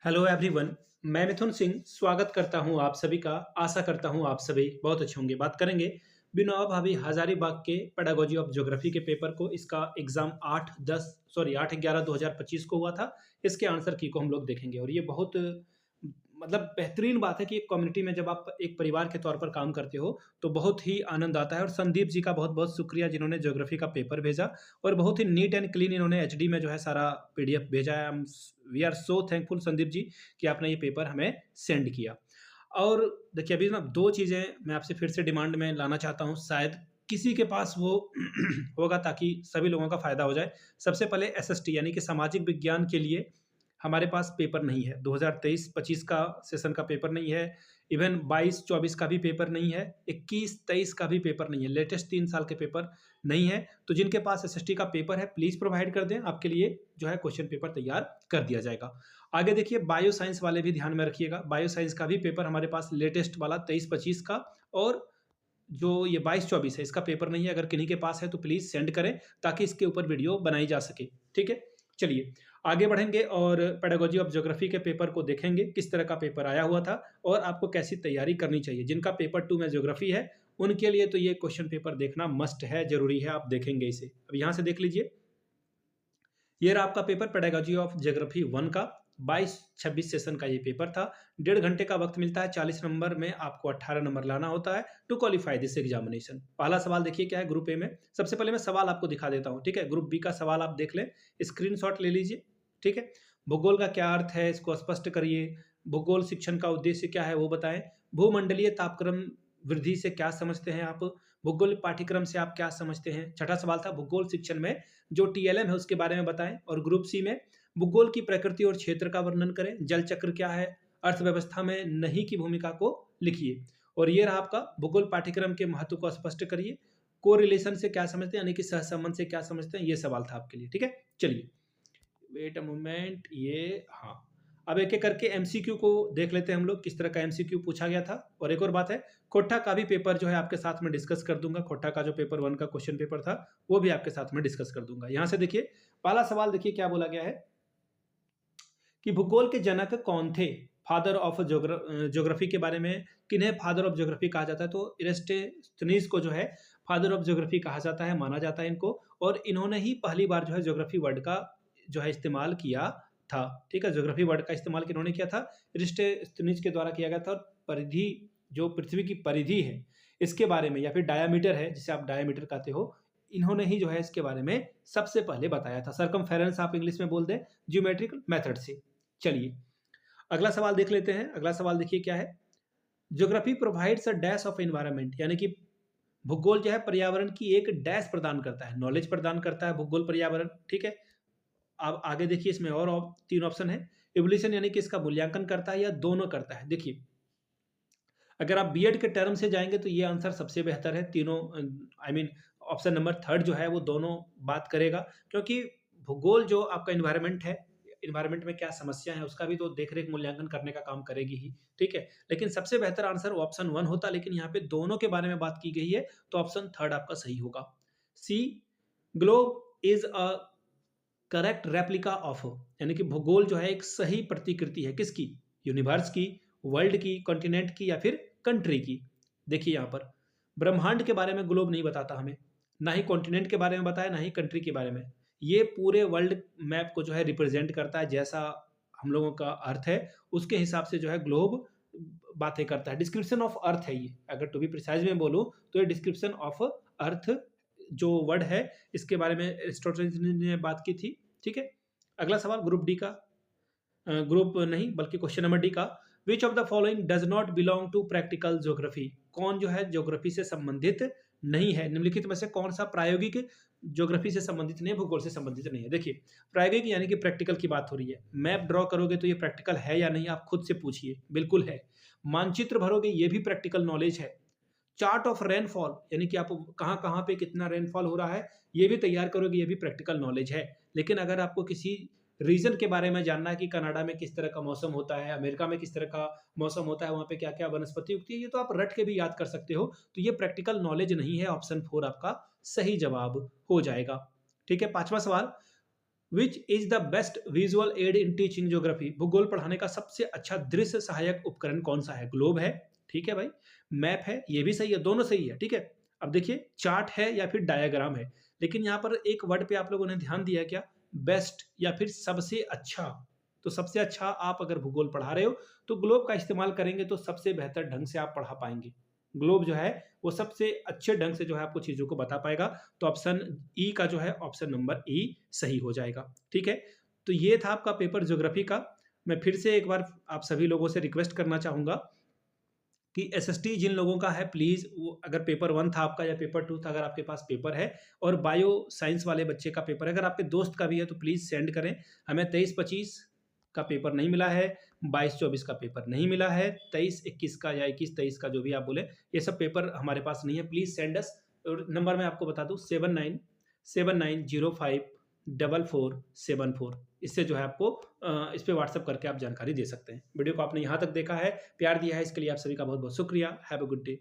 Hello everyone. मैं मिथुन सिंह स्वागत करता हूं आप सभी का। आशा करता हूं आप सभी बहुत अच्छे होंगे। बात करेंगे विनोबा भावे हजारीबाग के पेडागोजी ऑफ ज्योग्राफी के पेपर को। इसका एग्जाम 8/11/2025 को हुआ था। इसके आंसर की को हम लोग देखेंगे और ये बहुत मतलब बेहतरीन बात है कि एक कम्युनिटी में जब आप एक परिवार के तौर पर काम करते हो तो बहुत ही आनंद आता है। और संदीप जी का बहुत बहुत शुक्रिया जिन्होंने ज्योग्राफी का पेपर भेजा और बहुत ही नीट एंड क्लीन इन्होंने एचडी में जो है सारा पीडीएफ भेजा है। We are so thankful Sandeep ji कि आपने ये पेपर हमें सेंड किया। और देखिए अभी ना दो चीज़ें मैं आपसे फिर से डिमांड में लाना चाहता हूँ, शायद किसी के पास वो होगा ताकि सभी लोगों का फायदा हो जाए। सबसे पहले एसएसटी यानी कि सामाजिक विज्ञान के लिए हमारे पास पेपर नहीं है। 2023-25 का सेशन का पेपर नहीं है। इवन 22-24 का भी पेपर नहीं है। 21-23 का भी पेपर नहीं है। लेटेस्ट 3 साल के पेपर नहीं है। तो जिनके पास एसएसटी का पेपर है प्लीज़ प्रोवाइड कर दें, आपके लिए जो है क्वेश्चन पेपर तैयार कर दिया जाएगा। आगे देखिए बायो साइंस वाले भी ध्यान में रखिएगा। बायो साइंस का भी पेपर हमारे पास लेटेस्ट वाला 23-25 का और जो ये 22-24 है इसका पेपर नहीं है। अगर किन्हीं के पास है तो प्लीज़ सेंड करें ताकि इसके ऊपर वीडियो बनाई जा सके। ठीक है, चलिए आगे बढ़ेंगे और पेडागोजी ऑफ ज्योग्राफी के पेपर को देखेंगे किस तरह का पेपर आया हुआ था और आपको कैसी तैयारी करनी चाहिए। जिनका पेपर 2 में ज्योग्राफी है उनके लिए तो ये क्वेश्चन पेपर देखना मस्ट है, जरूरी है। आप देखेंगे इसे। अब यहाँ से देख लीजिए, ये रहा आपका पेपर पेडागोजी ऑफ ज्योग्राफी 1 का 22-26 सेशन का ये पेपर था। 1.5 घंटे का वक्त मिलता है। 40 नंबर में आपको 18 नंबर लाना होता है टू क्वालिफाई दिस एग्जामिनेशन। पहला सवाल देखिए क्या है ग्रुप ए में। सबसे पहले मैं सवाल आपको दिखा देता हूँ, ठीक है। ग्रुप बी का सवाल आप देख लें, स्क्रीनशॉट ले लीजिए, ठीक है। भूगोल का क्या अर्थ है इसको स्पष्ट करिए। भूगोल शिक्षण का उद्देश्य क्या है वो बताएं। भूमंडलीय तापक्रम वृद्धि से क्या समझते हैं आप। भूगोल पाठ्यक्रम से आप क्या समझते हैं। छठा सवाल था भूगोल शिक्षण में जो टीएलएम है उसके बारे में बताएं। और ग्रुप सी में भूगोल की प्रकृति और क्षेत्र का वर्णन करें। जल चक्र क्या है, अर्थव्यवस्था में नहीं की भूमिका को लिखिए। और ये रहा आपका भूगोल पाठ्यक्रम के महत्व को स्पष्ट करिए। कोरिलेशन से क्या समझते हैं यानी कि सहसंबंध से क्या समझते हैं, ये सवाल था आपके लिए, ठीक है। चलिए वेट अ मोमेंट, ये हाँ। अब एक एक करके एमसीक्यू को देख लेते हैं हम लोग किस तरह का एमसीक्यू पूछा गया था। और एक और बात है, खोट्टा का भी पेपर जो है आपके साथ में डिस्कस कर दूंगा। खोट्टा का जो पेपर 1 का क्वेश्चन पेपर था वो भी आपके साथ में डिस्कस कर दूंगा। यहां से देखिए पहला सवाल देखिए क्या बोला गया है कि भूगोल के जनक कौन थे। फादर ऑफ ज्योग्राफी के बारे में किन्हें फादर ऑफ ज्योग्राफी कहा जाता है, तो इरेस्टोथनीज को जो है फादर ऑफ ज्योग्राफी कहा जाता है, माना जाता है इनको। और इन्होंने ही पहली बार जो है ज्योग्राफी वर्ड का जो है इस्तेमाल किया था, ठीक है। ज्योग्राफी वर्ड का इस्तेमाल किन्होंने किया था, इरेस्टोथनीज के द्वारा किया गया था। और परिधि, जो पृथ्वी की परिधि है इसके बारे में, या फिर डायामीटर है जिसे आप डायामीटर कहते हो, इन्होंने ही जो है इसके बारे में सबसे पहले बताया था। सरकमफेरेंस आप इंग्लिश में बोल दें, ज्योमेट्रिकल मेथड से। चलिए अगला सवाल देख लेते हैं। अगला सवाल देखिए क्या है। Geography provides a dash of environment, यानी कि भूगोल जो है पर्यावरण की एक डैश प्रदान करता है, नॉलेज प्रदान करता है भूगोल पर्यावरण, ठीक है। अब आगे देखिए इसमें और 3 ऑप्शन है। इवोल्यूशन यानी कि इसका मूल्यांकन करता है या दोनों करता है। देखिए अगर आप बीएड के टर्म से जाएंगे तो ये आंसर सबसे बेहतर है। तीनों I mean option number third जो है वो दोनों बात करेगा, क्योंकि भूगोल जो आपका इन्वायरमेंट है, इन्वायरमेंट में क्या समस्या है उसका भी तो देख रेख मूल्यांकन करने का काम करेगी ही, ठीक है। लेकिन सबसे बेहतर आंसर ऑप्शन 1 होता, लेकिन यहाँ पे दोनों के बारे में बात की गई है तो ऑप्शन थर्ड आपका सही होगा। C, globe is a correct replica of, यानी कि भूगोल जो है एक सही प्रतिकृति है किसकी, यूनिवर्स की, वर्ल्ड की, कॉन्टिनेंट की, या फिर कंट्री की। देखिए यहाँ पर ब्रह्मांड के बारे में ग्लोब नहीं बताता हमें, ना ही कॉन्टिनेंट के बारे में बताया, ना ही कंट्री के बारे में। ये पूरे वर्ल्ड मैप को जो है रिप्रेजेंट करता है, जैसा हम लोगों का अर्थ है उसके हिसाब से जो है ग्लोब बातें करता है। डिस्क्रिप्शन ऑफ अर्थ है ये, अगर टू बी प्रिसाइज में बोलूँ तो ये डिस्क्रिप्शन ऑफ अर्थ जो वर्ड है इसके बारे में एरिस्टोटल ने बात की थी, ठीक है। अगला सवाल ग्रुप डी का, ग्रुप नहीं बल्कि क्वेश्चन नंबर डी का, which of the following does not belong to practical geography, कौन जो है ज्योग्राफी से संबंधित नहीं है। निम्नलिखित में से कौन सा प्रायोगिक ज्योग्राफी से संबंधित नहीं है, भूगोल से संबंधित नहीं है। देखिए प्रायोगिक यानी कि प्रैक्टिकल की बात हो रही है। मैप ड्रॉ करोगे तो ये प्रैक्टिकल है या नहीं, आप खुद से पूछिए, बिल्कुल है। मानचित्र भरोगे ये भी प्रैक्टिकल नॉलेज है। चार्ट ऑफ रेनफॉल यानी कि आप कहाँ कहाँ पे कितना रेनफॉल हो रहा है ये भी तैयार करोगे, ये भी प्रैक्टिकल नॉलेज है। लेकिन अगर आपको किसी रीजन के बारे में जानना है कि कनाडा में किस तरह का मौसम होता है, अमेरिका में किस तरह का मौसम होता है, वहाँ पे क्या क्या वनस्पति उगती है, ये तो आप रट के भी याद कर सकते हो। तो ये प्रैक्टिकल नॉलेज नहीं है। ऑप्शन 4 आपका सही जवाब हो जाएगा, ठीक है। पांचवा सवाल, which is the best visual add in teaching geography? भूगोल पढ़ाने का सबसे अच्छा दृश्य सहायक उपकरण कौन सा है? ग्लोब है, ठीक है भाई, मैप है, ये भी सही है, दोनों सही है, ठीक है। अब देखिए चार्ट है या फिर डायग्राम है, लेकिन यहाँ पर एक वर्ड पे आप लोगों ने ध्यान दिया क्या? बेस्ट या फिर सबसे अच्छा। तो सबसे अच्छा आप अगर भूगोल पढ़ा रहे हो तो ग्लोब का इस्तेमाल करेंगे तो सबसे बेहतर ढंग से आप पढ़ा पाएंगे। ग्लोब जो है वो सबसे अच्छे ढंग से जो है आपको चीज़ों को बता पाएगा। तो ऑप्शन ई का जो है ऑप्शन नंबर ई सही हो जाएगा, ठीक है। तो ये था आपका पेपर ज्योग्राफी का। मैं फिर से एक बार आप सभी लोगों से रिक्वेस्ट करना चाहूँगा कि एसएसटी जिन लोगों का है प्लीज़ वो, अगर पेपर 1 था आपका या पेपर 2 था, अगर आपके पास पेपर है और बायो साइंस वाले बच्चे का पेपर है, अगर आपके दोस्त का भी है तो प्लीज़ सेंड करें। हमें 23-25 का पेपर नहीं मिला है, 22-24 का पेपर नहीं मिला है, 23-21 का या 21-23 का जो भी आप बोले, ये सब पेपर हमारे पास नहीं है। Please send us. और नंबर मैं आपको बता दूँ 7979054474। इससे जो है आपको इस पे व्हाट्सएप करके आप जानकारी दे सकते हैं। वीडियो को आपने यहाँ तक देखा है, प्यार दिया है, इसके लिए आप सभी का बहुत बहुत शुक्रिया। Have a good day.